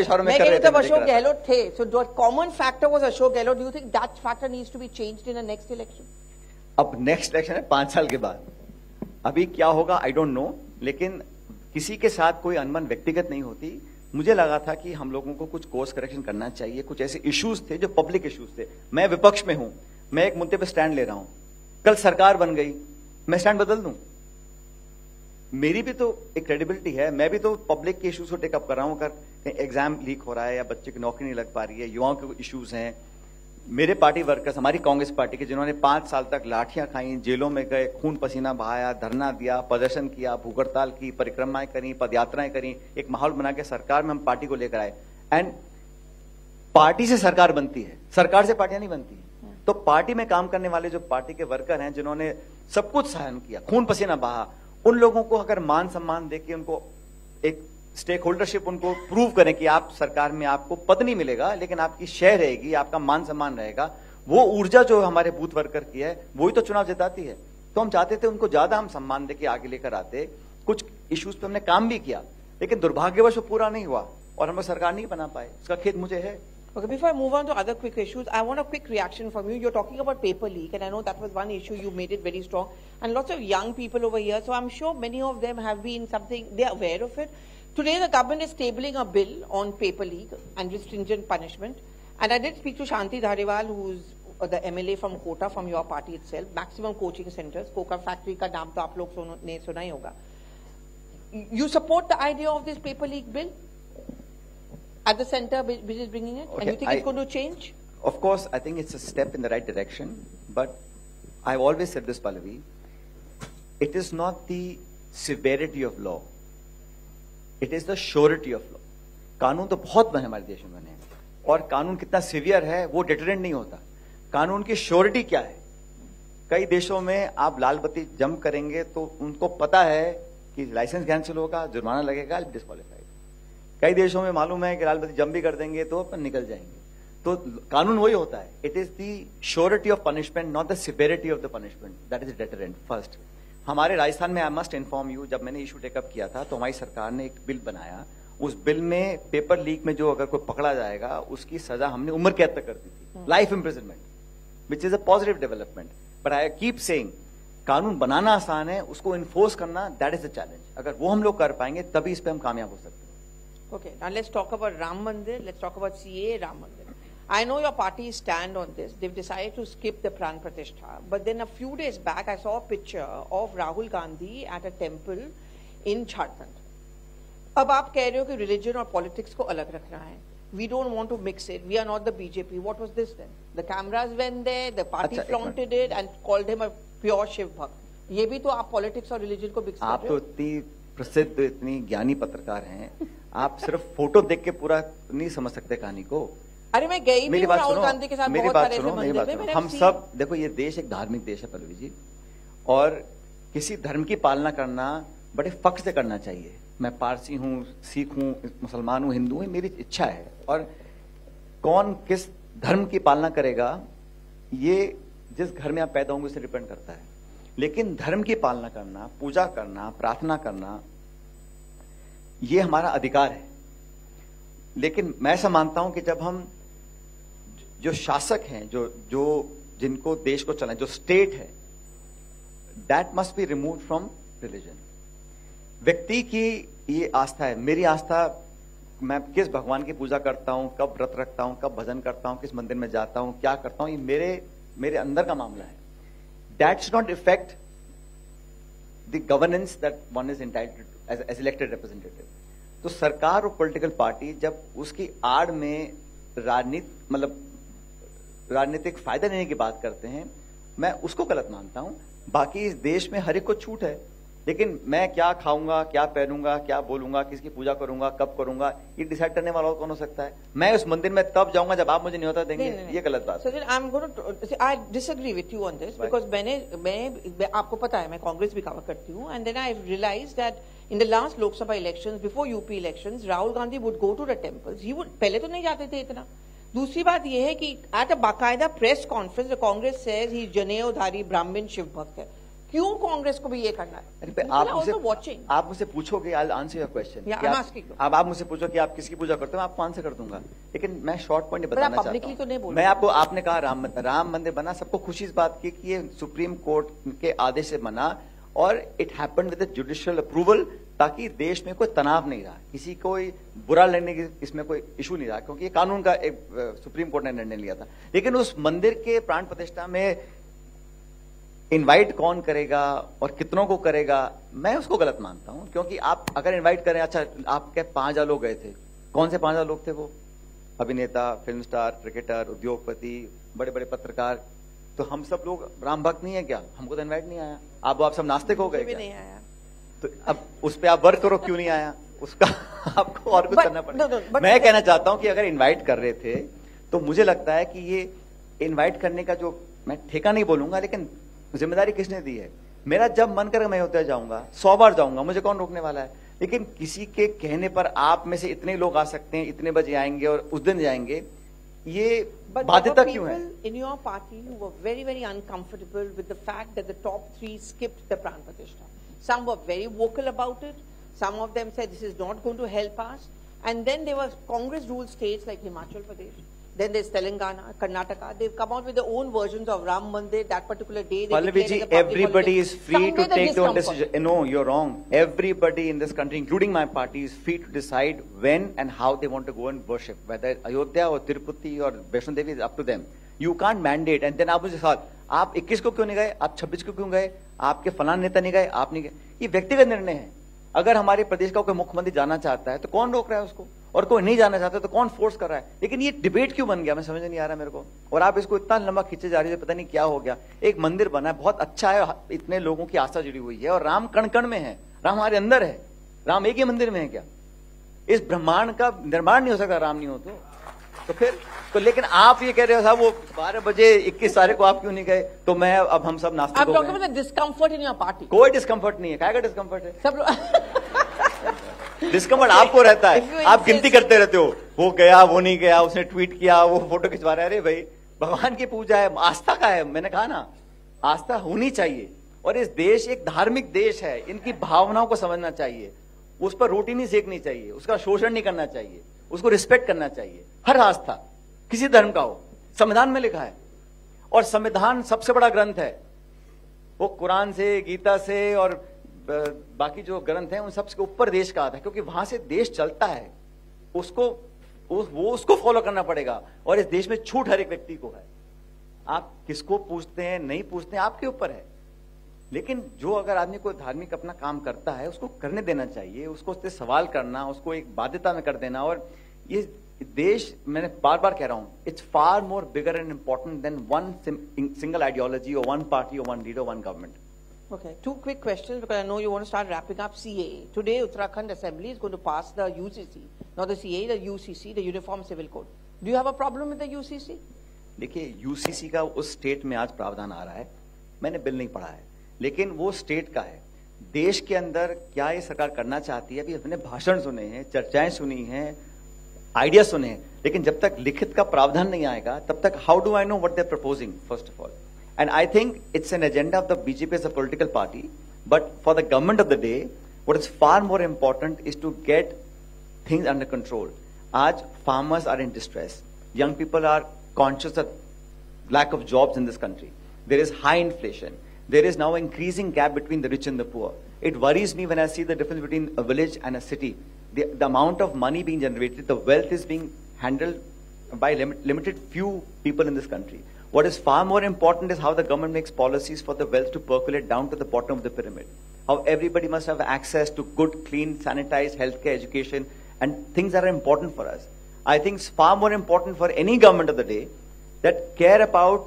इशारों में कर रहे थे. जब अशोक गहलोत थे, so the common factor was Ashok Gehlot. Do you think that factor needs to be changed in the next election? अब नेक्स्ट इलेक्शन है 5 साल के बाद, अभी क्या होगा आई डोंट नो. लेकिन किसी के साथ कोई अनबन व्यक्तिगत नहीं होती. मुझे लगा था कि हम लोगों को कुछ कोर्स करेक्शन करना चाहिए. कुछ ऐसे इश्यूज थे जो पब्लिक इश्यूज थे. मैं विपक्ष में हूं, मैं एक मुद्दे पे स्टैंड ले रहा हूं, कल सरकार बन गई, मैं स्टैंड बदल दूं? मेरी भी तो एक क्रेडिबिलिटी है. मैं भी तो पब्लिक के इश्यूज को टेकअप कर रहा हूं. अगर कहीं एग्जाम लीक हो रहा है या बच्चे की नौकरी नहीं लग पा रही है, युवाओं के इश्यूज हैं, मेरे पार्टी वर्कर्स, हमारी कांग्रेस पार्टी के जिन्होंने 5 साल तक लाठियां खाई, जेलों में गए, खून पसीना बहाया, धरना दिया, प्रदर्शन किया, भूख हड़ताल की, परिक्रमाएं करी, पदयात्राएं करी, एक माहौल बना के सरकार में हम पार्टी को लेकर आए. एंड पार्टी से सरकार बनती है, सरकार से पार्टियां नहीं बनती. तो पार्टी में काम करने वाले जो पार्टी के वर्कर हैं, जिन्होंने सब कुछ सहन किया, खून पसीना बहा, उन लोगों को अगर मान सम्मान देके उनको एक स्टेक होल्डरशिप उनको प्रूव करें कि आप सरकार में आपको पद नहीं मिलेगा लेकिन आपकी शेयर रहेगी, आपका मान सम्मान रहेगा, वो ऊर्जा जो हमारे बूथ वर्कर की है वही तो चुनाव जिताती है. तो हम चाहते थे उनको ज्यादा हम सम्मान देके आगे लेकर आते. कुछ इश्यूज पे हमने काम भी किया, लेकिन दुर्भाग्यवश वो पूरा नहीं हुआ और हम सरकार नहीं बना पाए. उसका खेद मुझे है. Okay, before I move on to other quick issues, I want a quick reaction from you. You're talking about paper leak, and I know that was one issue. You made it very strong. And lots of young people over here, so I'm sure many of them have been something, they're aware of it. Today, the government is tabling a bill on paper leak and stringent punishment. And I did speak to Shanti Dhariwal, who's the MLA from Kota, from your party itself, maximum coaching centers. Coca factory ka naam to aap log ne suna hi hoga. You support the idea of this paper leak bill? At the center, which is bringing it, okay, and you think it's going to change? Of course, I think it's a step in the right direction. But I've always said this, Pallavi, it is not the severity of law. It is the surety of law. कानून तो बहुत बने हमारे देश में बने हैं, और कानून कितना सीवियर है वो डिटरेंट नहीं होता. कानून की श्योरिटी क्या है? कई देशों में आप लाल बत्ती जंप करेंगे तो उनको पता है कि लाइसेंस कैंसिल होगा, जुर्माना लगेगा, डिस्क्वालीफाइड. कई देशों में मालूम है कि लाल बत्ती जंप भी कर देंगे तो अपन निकल जाएंगे. तो कानून वही होता है. It is the surety of punishment, not the severity of the punishment, that is deterrent. First, हमारे राजस्थान में आई मस्ट इन्फॉर्म यू, जब मैंने इशू टेकअप किया था तो हमारी सरकार ने एक बिल बनाया. उस बिल में पेपर लीक में जो अगर कोई पकड़ा जाएगा उसकी सजा हमने उम्र कैद तक कर दी थी, life imprisonment, which is a positive development. But I keep saying, कानून बनाना आसान है, उसको इन्फोर्स करना दैट इज द चैलेंज. अगर वो हम लोग कर पाएंगे तभी इस पे हम कामयाब हो सकते हैं. Okay, now let's talk about Ram Mandir. Let's talk about CA Ram Mandir. I know your party stand on this. They've decided to skip the Pran Pratishtha. But then a few days back, I saw a picture of Rahul Gandhi at a temple in Jharkhand. अब आप कह रहे हो कि religion और politics को अलग रखना है. We don't want to mix it. We are not the BJP. What was this then? The cameras went there, the party flaunted it and called him a pure Shiv Bhakt. ये भी तो आप politics और religion को mix कर रहे हो. आप तो इतनी प्रसिद्ध, इतनी ज्ञानी पत्रकार हैं, आप सिर्फ फोटो देख के पूरा नहीं समझ सकते कहानी को. अरे मैं गई भी राहुल गांधी के साथ बहुत सारे मंदिर में. हम सब देखो, ये देश एक धार्मिक देश है पल्लवी जी, और किसी धर्म की पालना करना बड़े फख्र से करना चाहिए। मैं पारसी हूँ, सिख हूँ, मुसलमान हूँ, हिंदू हूँ, मेरी इच्छा है। और कौन किस धर्म की पालना करेगा ये जिस घर में आप पैदा होंगे उससे डिपेंड करता है। लेकिन धर्म की पालना करना, पूजा करना, प्रार्थना करना, ये हमारा अधिकार है। लेकिन मैं ऐसा मानता हूं कि जब हम जो शासक हैं, जो जिनको देश को चलाएं, जो स्टेट है, that must be removed from religion. व्यक्ति की ये आस्था है, मेरी आस्था, मैं किस भगवान की पूजा करता हूं, कब व्रत रखता हूं, कब भजन करता हूं, किस मंदिर में जाता हूं, क्या करता हूं, ये मेरे अंदर का मामला है। That should not effect the governance that one is entitled as elected representative. तो सरकार और पॉलिटिकल पार्टी जब उसकी आड़ में राजनीतिक फायदा लेने की बात करते हैं, मैं उसको गलत मानता हूं। बाकी इस देश में हर एक को छूट है, लेकिन मैं क्या खाऊंगा, क्या पहनूंगा, क्या बोलूंगा, किसकी पूजा करूंगा, कब करूंगा, ये डिसाइड करने वाला कौन हो सकता है? मैं उस मंदिर में तब जाऊंगा जब आप मुझे न्योता देंगे। ये गलत बात है। I disagree with you on this, because मैं आपको पता है मैं कांग्रेस भी कवर करती हूँ, and then I realise that in the last Lok Sabha elections, before UP elections, Rahul Gandhi would go to the temples. He would, पहले तो नहीं जाते थे इतना। दूसरी बात यह है कि एट अ बाकायदा press conference the Congress says he जनेऊधारी ब्राह्मण शिव भक्त है। क्यों कांग्रेस को भी ये करना है? आप मुझसे पूछोगे, I will answer your question. अब आप मुझसे पूछो कि आप किसकी पूजा करते हो, मैं आपको आंसर कर दूंगा। लेकिन मैं शॉर्ट पॉइंट बताना चाहता हूं। मैं आपको, आपने कहा राम मंदिर बना, सबको खुशी इस बात की कि ये सुप्रीम कोर्ट के आदेश से बना, और it happened with judicial approval, ताकि देश में कोई तनाव नहीं रहा, किसी को बुरा लगने की इसमें कोई इशू नहीं रहा, क्योंकि ये कानून का एक सुप्रीम कोर्ट ने निर्णय लिया था। लेकिन उस मंदिर के प्राण प्रतिष्ठा में इनवाइट कौन करेगा और कितनों को करेगा, मैं उसको गलत मानता हूं। क्योंकि आप अगर इनवाइट करें, अच्छा आपके 5,000 लोग गए थे, कौन से 5,000 लोग थे वो? अभिनेता, फिल्म स्टार, क्रिकेटर, उद्योगपति, बड़े बड़े पत्रकार। तो हम सब लोग राम भक्त नहीं है क्या? हमको तो इनवाइट नहीं आया। आप सब नास्तिक हो गए क्या? नहीं आया। तो अब उस पर आप वर्क करो, क्यों नहीं आया उसका आपको और कुछ करना पड़ेगा। मैं कहना चाहता हूं कि अगर इनवाइट कर रहे थे तो मुझे लगता है कि ये इनवाइट करने का, जो मैं ठेका नहीं बोलूंगा, लेकिन जिम्मेदारी किसने दी है? मेरा जब मन करे मैं होता जाऊंगा, 100 बार जाऊंगा, मुझे कौन रोकने वाला है? लेकिन किसी के कहने पर आप में से इतने लोग आ सकते हैं, इतने बजे आएंगे और उस दिन जाएंगे, ये बाध्यता क्यों है? In your party who were very, very uncomfortable with the fact that the top 3 skipped the Pran Pratishtha. Some were very vocal about it. Some of them said this is not going to help us. And then there were Congress-ruled states like Himachal Pradesh. Then there's Telangana, Karnataka. They've come out with their own versions of Ram Mandir. That particular day, Pallavi, everybody is free to take their own decision. No, you're wrong. Everybody in this country, including my party, is free to decide when and how they want to go and worship. Whether Ayodhya or Tirupati or Vaishno Devi, is up to them. You can't mandate. And then आप मुझे सवाल, आप 21 को क्यों नहीं गए, आप 26 को क्यों गए, आपके फलान नेता नहीं गए, आप नहीं गए? ये व्यक्तिगत निर्णय है। अगर हमारे प्रदेश का कोई मुख्यमंत्री जाना चाहता है तो कौन रोक रहा है उसको, और कोई नहीं जाना चाहता तो कौन फोर्स कर रहा है? लेकिन ये डिबेट क्यों बन गया, मैं समझ नहीं आ रहा मेरे को। और आप इसको इतना लंबा खींचे जा रही है, पता नहीं क्या हो गया। एक मंदिर बना है, बहुत अच्छा है, इतने लोगों की आस्था जुड़ी हुई है, और राम कण कण में है, राम हमारे अंदर है। राम एक ही मंदिर में है क्या? इस ब्रह्मांड का निर्माण नहीं हो सकता राम नहीं हो तो फिर तो। लेकिन आप ये कह रहे हो साहब, वो 12 बजे 21 तारीख को आप क्यों नहीं गए? तो मैं अब हम सब नास्तिक हो गए। Discomfort in your party? कोई डिस्कम्फर्ट नहीं है। क्या डिस्कम्फर्ट है? डिस्कम्फर्ट आपको रहता है, आप गिनती करते रहते हो, वो गया, वो नहीं गया, उसने ट्वीट किया, वो फोटो खिंचवा रहा है। अरे भाई, भगवान की पूजा है, आस्था का है। मैंने कहा ना, आस्था होनी चाहिए। और इस देश एक धार्मिक देश है, इनकी भावनाओं को समझना चाहिए, उस पर रोटी नहीं सेकनी चाहिए, उसका शोषण नहीं करना चाहिए, उसको रिस्पेक्ट करना चाहिए। हर आस्था किसी धर्म का हो, संविधान में लिखा है। और संविधान सबसे बड़ा ग्रंथ है, वो कुरान से, गीता से और बाकी जो ग्रंथ हैं उन सबसे ऊपर देश का आता है, क्योंकि वहां से देश चलता है। उसको फॉलो करना पड़ेगा। और इस देश में छूट हर एक व्यक्ति को है। आप किसको पूछते हैं, नहीं पूछते हैं, आपके ऊपर है। लेकिन जो अगर आदमी कोई धार्मिक अपना काम करता है, उसको करने देना चाहिए, उसको उससे सवाल करना, उसको एक बाध्यता में कर देना। और ये देश, मैंने बार बार कह रहा हूं, it's far more bigger and important than one single ideology और वन पार्टी और one leader, one government. Okay, 2 quick questions because I know you want to start wrapping up. CAA. Today, Uttarakhand Assembly is going to pass the UCC, not the CAA, the UCC, the Uniform Civil Code. Do you have a problem with the UCC? देखिए, UCC का उस state में आज प्रावधान आ रहा है, मैंने bill नहीं पढ़ा है, लेकिन वो स्टेट का है। देश के अंदर क्या ये सरकार करना चाहती है, अभी हमने भाषण सुने हैं, चर्चाएं सुनी हैं, आइडिया सुने हैं, लेकिन जब तक लिखित का प्रावधान नहीं आएगा तब तक how do I know what they are proposing first of all. And I think it's an agenda of the BJP as a political party, but for the government of the day what is far more important is to get things under control. आज farmers are in distress, young people are conscious of lack of jobs in this country. There is high inflation. There is now increasing gap between the rich and the poor. It worries me when I see the difference between a village and a city. The amount of money being generated, the wealth is being handled by limited few people in this country. What is far more important is how the government makes policies for the wealth to percolate down to the bottom of the pyramid. How everybody must have access to good, clean, sanitized healthcare, education, and things that are important for us. I think it's far more important for any government of the day that care about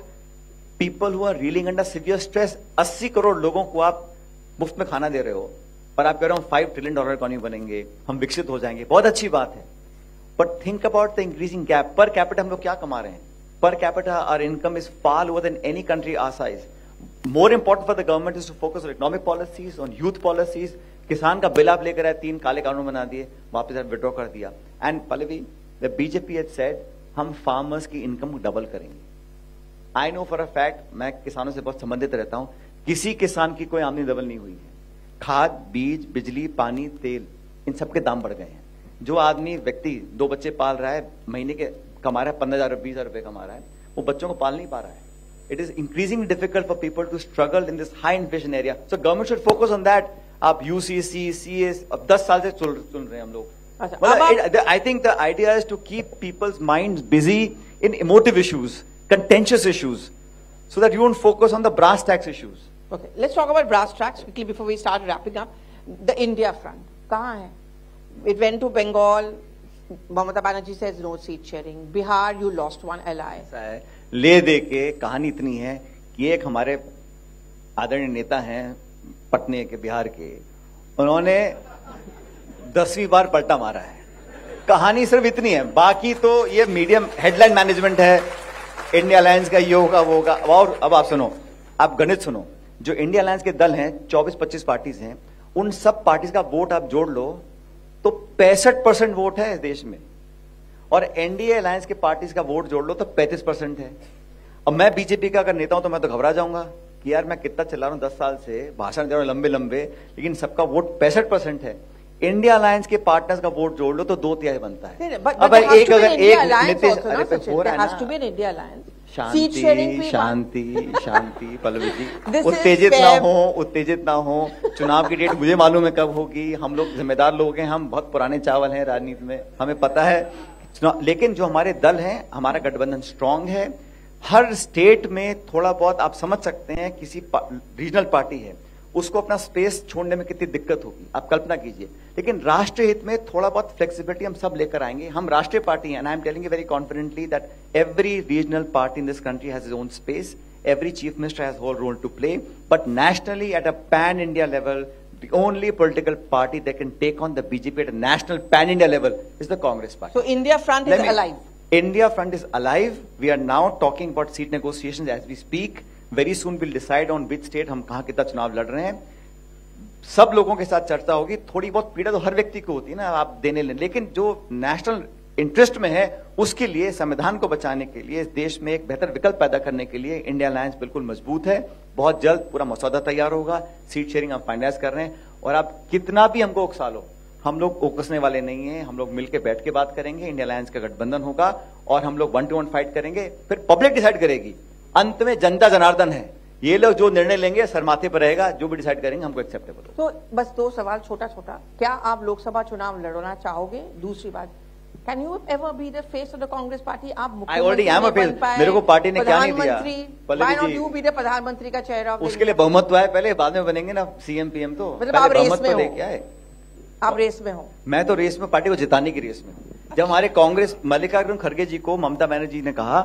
people who are reeling under severe stress. 80 crore लोगों को आप मुफ्त में खाना दे रहे हो और आप कह रहे हो $5 ट्रिलियन इकोनॉमी बनेंगे, हम विकसित हो जाएंगे, बहुत अच्छी बात है. But think about the increasing gap. Per capita हम लोग क्या कमा रहे हैं? Per capita our income is far lower than any country our size. More important for the government is to focus on economic policies, on youth policies. किसान का bill आप लेकर आए, 3 काले कानून बना दिए, वापस विड्रॉ कर दिया. And Pallavi, the BJP had said हम फार्मर्स की इनकम डबल करेंगे. I know for a fact, मैं किसानों से बहुत संबंधित रहता हूं, किसी किसान की कोई आमदनी डबल नहीं हुई है. खाद, बीज, बिजली, पानी, तेल, इन सब के दाम बढ़ गए हैं. जो आदमी व्यक्ति 2 बच्चे पाल रहा है, महीने के कमा रहा है 15,000 20,000 रुपए कमा रहा है, वो बच्चों को पाल नहीं पा रहा है. It is increasing difficult for people to struggle in this high inflation area. So government should focus on that. आप यूसीसी, सीएस अब 10 साल से सुन रहे हैं हम लोग. I think the idea is to keep people's minds busy in emotive issues, contentious issues, so that you won't focus on the brass tacks issues. Okay, let's talk about brass tacks quickly before we start wrapping up. The India front, kahan hai? It went to Bengal. Mamata Banerjee says no seat sharing. Bihar, you lost one ally. ले दे के कहानी इतनी है कि एक हमारे आदरणीय नेता हैं पटने के, बिहार के, उन्होंने 10वीं बार पलटा मारा है. कहानी सिर्फ इतनी है, बाकी तो ये मीडियम हेडलाइन मैनेजमेंट है. इंडिया अलायंस का ये होगा, वो होगा. और अब आप सुनो, आप गणित सुनो. जो इंडिया अलायंस के दल हैं, 24-25 पार्टीज हैं, उन सब पार्टीज का वोट आप जोड़ लो तो 65% वोट है इस देश में. और एनडीए अलायंस के पार्टीज का वोट जोड़ लो तो 35% है. अब मैं बीजेपी का अगर नेता हूं तो मैं तो घबरा जाऊंगा कि यार मैं कितना चला रहा हूं 10 साल से, भाषण दे रहा हूं लंबे लंबे, लेकिन सबका वोट 65% है. इंडिया अलायंस के पार्टनर्स का वोट जोड़ लो तो 2/3 बनता है. अब एक अगर एक नीतीश, अरे हो रहा है ना, शांति शांति शांति. पल्लवी जी, उत्तेजित ना हो. चुनाव की डेट मुझे मालूम है कब होगी. हम लोग जिम्मेदार लोग हैं, हम बहुत पुराने चावल हैं राजनीति में, हमें पता है. लेकिन जो हमारे दल हैं, हमारा गठबंधन स्ट्रांग है. हर स्टेट में थोड़ा बहुत आप समझ सकते हैं, किसी रीजनल पार्टी है उसको अपना स्पेस छोड़ने में कितनी दिक्कत होगी, आप कल्पना कीजिए. लेकिन राष्ट्रीय हित में थोड़ा बहुत फ्लेक्सिबिलिटी हम सब लेकर आएंगे. हम राष्ट्रीय पार्टी हैं, and I am telling you very confidently that every regional party in this country has his own space. Every chief minister has whole role to play. But nationally at a pan India level, the only political party that can take on the BJP at a national pan India level is the Congress party. So India front is alive. India front is alive. We are now talking about seat negotiations as we speak. Very soon we'll decide on which state हम कहाँ कितना चुनाव लड़ रहे हैं. सब लोगों के साथ चर्चा होगी. थोड़ी बहुत पीड़ा तो हर व्यक्ति को होती है ना, आप देने लें, लेकिन जो नेशनल इंटरेस्ट में है उसके लिए, संविधान को बचाने के लिए, इस देश में एक बेहतर विकल्प पैदा करने के लिए इंडिया अलायंस बिल्कुल मजबूत है. बहुत जल्द पूरा मसौदा तैयार होगा. सीट शेयरिंग हम फाइनलाइज कर रहे हैं. और आप कितना भी हमको उकसा लो, हम लोग उकसने वाले नहीं हैं. हम लोग मिलकर बैठ के बात करेंगे. इंडिया अलायंस का गठबंधन होगा और हम लोग 1-to-1 फाइट करेंगे. फिर पब्लिक डिसाइड करेगी. अंत में जनता जनार्दन है, ये लोग जो निर्णय लेंगे सर माथे पर रहेगा. जो भी डिसाइड करेंगे हमको एक्सेप्टेबल हो. तो बस 2 सवाल छोटा छोटा. क्या आप लोकसभा चुनाव लड़ना चाहोगे? दूसरी बात, Can you ever be the face of the Congress party? आप I already am a face. मेरे को पार्टी ने क्या नहीं दिया. Why not you be the प्रधानमंत्री का चेहरा? उसके लिए बहुमत तो है, पहले बाद में बनेंगे ना सीएम पीएम. तो मतलब आप रेस में हो. क्या है, आप रेस में हो. मैं तो रेस में, पार्टी को जिताने की रेस में हूँ. जब हमारे कांग्रेस मल्लिकार्जुन खड़गे जी को ममता बनर्जी ने कहा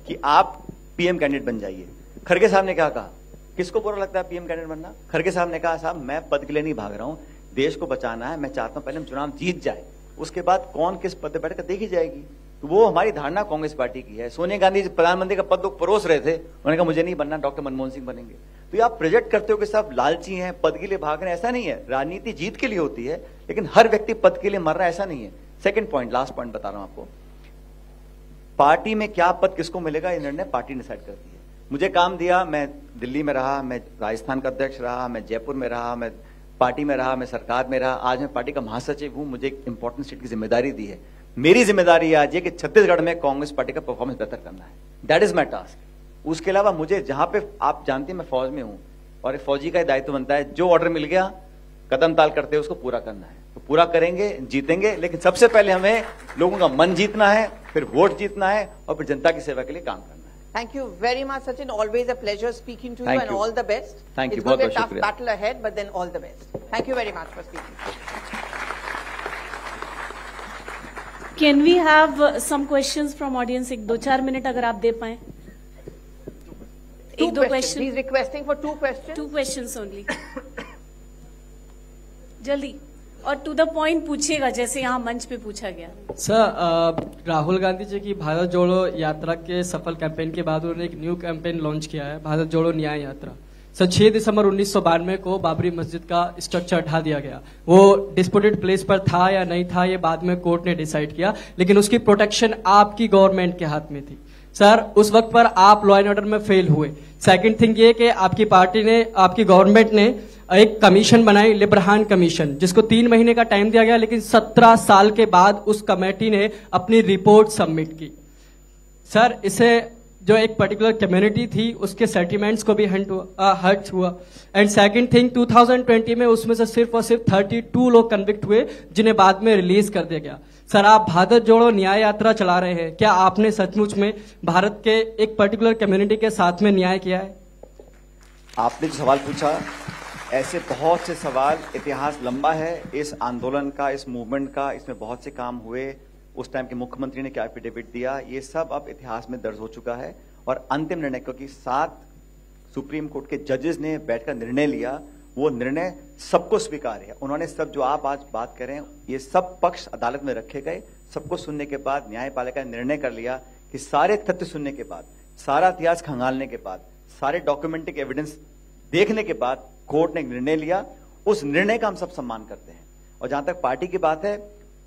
कि आप पीएम कैंडिडेट बन जाइए, खड़गे साहब ने क्या कहा? किसको बुरा लगता है पीएम कैंडिडेट बनना? खड़गे साहब ने कहा साहब मैं पद के लिए नहीं भाग रहा हूं, देश को बचाना है, मैं चाहता हूं पहले हम चुनाव जीत जाए, उसके बाद कौन किस पद पर बैठकर देखी जाएगी. तो वो हमारी धारणा कांग्रेस पार्टी की है. सोनिया गांधी प्रधानमंत्री का पद लोग परोस रहे थे, उन्होंने कहा मुझे नहीं बनना, डॉक्टर मनमोहन सिंह बनेंगे. तो ये आप प्रोजेक्ट करते हो कि सब लालची हैं, पद के लिए भाग रहे हैं, ऐसा नहीं है। राजनीति जीत के लिए होती है, लेकिन हर व्यक्ति पद के लिए मर रहा है ऐसा नहीं है। सेकंड पॉइंट, लास्ट पॉइंट बता रहा हूं आपको, पार्टी में क्या पद किसको मिलेगा ये निर्णय पार्टी डिसाइड करती है। मुझे काम दिया, मैं दिल्ली में रहा, मैं राजस्थान का अध्यक्ष रहा, मैं जयपुर में रहा, मैं पार्टी में रहा, मैं सरकार में रहा, आज मैं पार्टी का महासचिव हूं, मुझे एक इंपॉर्टेंट सीट की जिम्मेदारी दी है। मेरी जिम्मेदारी आज है कि छत्तीसगढ़ में कांग्रेस पार्टी का परफॉर्मेंस बेहतर करना है, दैट इज माई टास्क। उसके अलावा मुझे जहां पे आप जानते हैं मैं फौज में हूं, और एक फौजी का दायित्व बनता है जो ऑर्डर मिल गया कदम ताल करते हुए उसको पूरा करना है। तो पूरा करेंगे, जीतेंगे, लेकिन सबसे पहले हमें लोगों का मन जीतना है, फिर वोट जीतना है, और फिर जनता की सेवा के लिए काम करना है। Thank you very much, Sachin. Always a pleasure speaking to you, and all the best. Thank you. It's going to be a tough battle ahead, but then all the best. Thank you very much for speaking. Can we have some questions from audience? एक 2-4 minute अगर आप दे पाएं। एक दो question. He's requesting for 2 questions. 2 questions only. जल्दी और to the point पूछिएगा, जैसे यहाँ मंच पे पूछा गया। सर, राहुल गांधी जी की भारत जोड़ो यात्रा के सफल कैंपेन के बाद उन्होंने एक न्यू कैंपेन लॉन्च किया है, भारत जोड़ो न्याय यात्रा। सर, 6 दिसंबर 1992 को बाबरी मस्जिद का स्ट्रक्चर हटा दिया गया। वो डिस्प्यूटेड प्लेस पर था या नहीं था ये बाद में कोर्ट ने डिसाइड किया, लेकिन उसकी प्रोटेक्शन आपकी गवर्नमेंट के हाथ में थी। सर, उस वक्त पर आप लॉ एंड ऑर्डर में फेल हुए। सेकंड थिंग ये कि आपकी पार्टी ने, आपकी गवर्नमेंट ने एक कमीशन बनाई, लिब्रहान कमीशन, जिसको 3 महीने का टाइम दिया गया, लेकिन 17 साल के बाद उस कमेटी ने अपनी रिपोर्ट सबमिट की। सर, इसे जो एक पर्टिकुलर कम्युनिटी थी उसके सेटलमेंट्स को भी हर्ट हुआ। एंड सेकंड थिंग, 2020 में उसमें से सिर्फ और सिर्फ 32 लोग कन्विक्ट हुए, जिन्हें बाद में रिलीज कर दिया गया। सर, आप भारत जोड़ो न्याय यात्रा चला रहे हैं, क्या आपने सचमुच में भारत के एक पर्टिकुलर कम्युनिटी के साथ में न्याय किया है? आपने जो सवाल पूछा, ऐसे बहुत से सवाल, इतिहास लंबा है इस आंदोलन का, इस मूवमेंट का, इसमें बहुत से काम हुए। उस टाइम के मुख्यमंत्री ने क्या एफिडेविट दिया, ये सब अब इतिहास में दर्ज हो चुका है। और अंतिम निर्णय, क्योंकि 7 सुप्रीम कोर्ट के जजेस ने बैठकर निर्णय लिया, वो निर्णय सबको स्वीकार है। उन्होंने सब, जो आप आज बात करें, ये सब पक्ष अदालत में रखे गए। सबको सुनने के बाद न्यायपालिका ने निर्णय कर लिया कि सारे तथ्य सुनने के बाद, सारा इतिहास खंगालने के बाद, सारे डॉक्यूमेंट्री एविडेंस देखने के बाद कोर्ट ने एक निर्णय लिया। उस निर्णय का हम सब सम्मान करते हैं। और जहां तक पार्टी की बात है,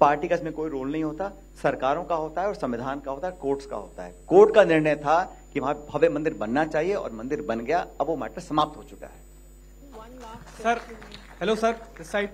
पार्टी का इसमें कोई रोल नहीं होता, सरकारों का होता है और संविधान का होता है, कोर्ट्स का होता है। कोर्ट का निर्णय था कि वहां भव्य मंदिर बनना चाहिए और मंदिर बन गया, अब वो मैटर समाप्त हो चुका है। Sir, hello sir, this side.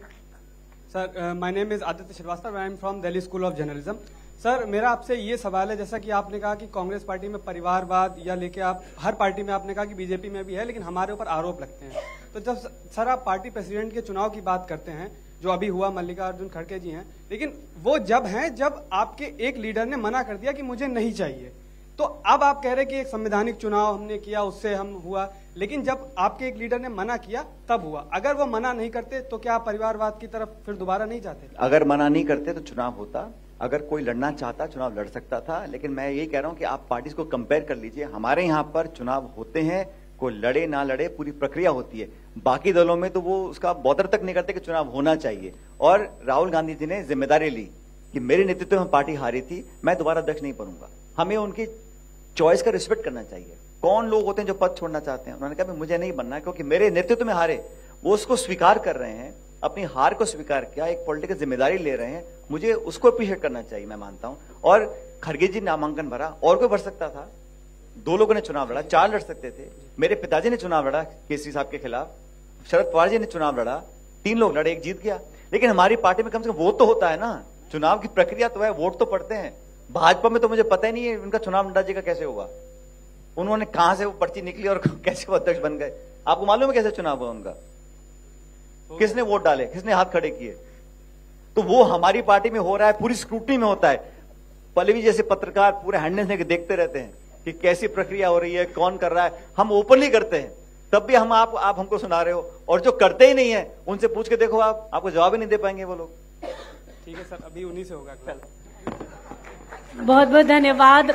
Sir, my name is Aditya Srivastava, I am from Delhi School of Journalism. Sir, मेरा आपसे ये सवाल है, जैसा कि आपने कहा कि कांग्रेस पार्टी में परिवारवाद या लेके आप हर पार्टी में, आपने कहा कि बीजेपी में भी है, लेकिन हमारे ऊपर आरोप लगते हैं। तो जब सर आप पार्टी प्रेसिडेंट के चुनाव की बात करते हैं, जो अभी हुआ, मल्लिकार्जुन खड़गे जी हैं, लेकिन वो जब हैं जब आपके एक लीडर ने मना कर दिया कि मुझे नहीं चाहिए। तो अब आप कह रहे कि एक संवैधानिक चुनाव हमने किया, उससे हम हुआ, लेकिन जब आपके एक लीडर ने मना किया तब हुआ। अगर वो मना नहीं करते तो क्या आप परिवारवाद की तरफ फिर दोबारा नहीं जाते? अगर मना नहीं करते तो चुनाव होता, अगर कोई लड़ना चाहता चुनाव लड़ सकता था। लेकिन मैं यही कह रहा हूं कि आप पार्टीज को कंपेयर कर लीजिए। हमारे यहां पर चुनाव होते हैं, कोई लड़े ना लड़े, पूरी प्रक्रिया होती है। बाकी दलों में तो वो उसका बॉदर तक नहीं करते कि चुनाव होना चाहिए। और राहुल गांधी जी ने जिम्मेदारी ली कि मेरे नेतृत्व में पार्टी हारी थी, मैं दोबारा अध्यक्ष नहीं बनूंगा। हमें उनकी चॉइस का रिस्पेक्ट करना चाहिए। कौन लोग होते हैं जो पद छोड़ना चाहते हैं? उन्होंने कहा मुझे नहीं बनना क्योंकि मेरे नेतृत्व में हारे। वो उसको स्वीकार कर रहे हैं, अपनी हार को स्वीकार किया, एक पॉलिटिकल जिम्मेदारी ले रहे हैं, मुझे उसको अप्रिशिएट करना चाहिए, मैं मानता हूं। और खड़गे जी नामांकन भरा, और कोई भर सकता था। 2 लोगों ने चुनाव लड़ा, 4 लड़ सकते थे। मेरे पिताजी ने चुनाव लड़ा केसरी साहब के खिलाफ, शरद पवार जी ने चुनाव लड़ा, 3 लोग लड़े, 1 जीत गया। लेकिन हमारी पार्टी में कम से कम वोट तो होता है ना, चुनाव की प्रक्रिया तो है, वोट तो पड़ते हैं। भाजपा में तो मुझे पता ही नहीं है उनका चुनाव नड्डा जी का कैसे हुआ, उन्होंने कहां से वो पर्ची निकली और कैसे वो अध्यक्ष बन गए। आपको मालूम है कैसे चुनाव हुआ उनका? किसने वोट डाले, किसने हाथ खड़े किए? तो वो हमारी पार्टी में हो रहा है, पूरी स्क्रूटनी में होता है। पल्लवी जैसे पत्रकार पूरे हैंडनेस लेके देखते रहते हैं कि कैसी प्रक्रिया हो रही है, कौन कर रहा है। हम ओपनली करते हैं, तब भी हम आप हमको सुना रहे हो। और जो करते ही नहीं है उनसे पूछ के देखो, आपको जवाब ही नहीं दे पाएंगे वो लोग। ठीक है सर, अभी उन्हीं से होगा। बहुत बहुत धन्यवाद।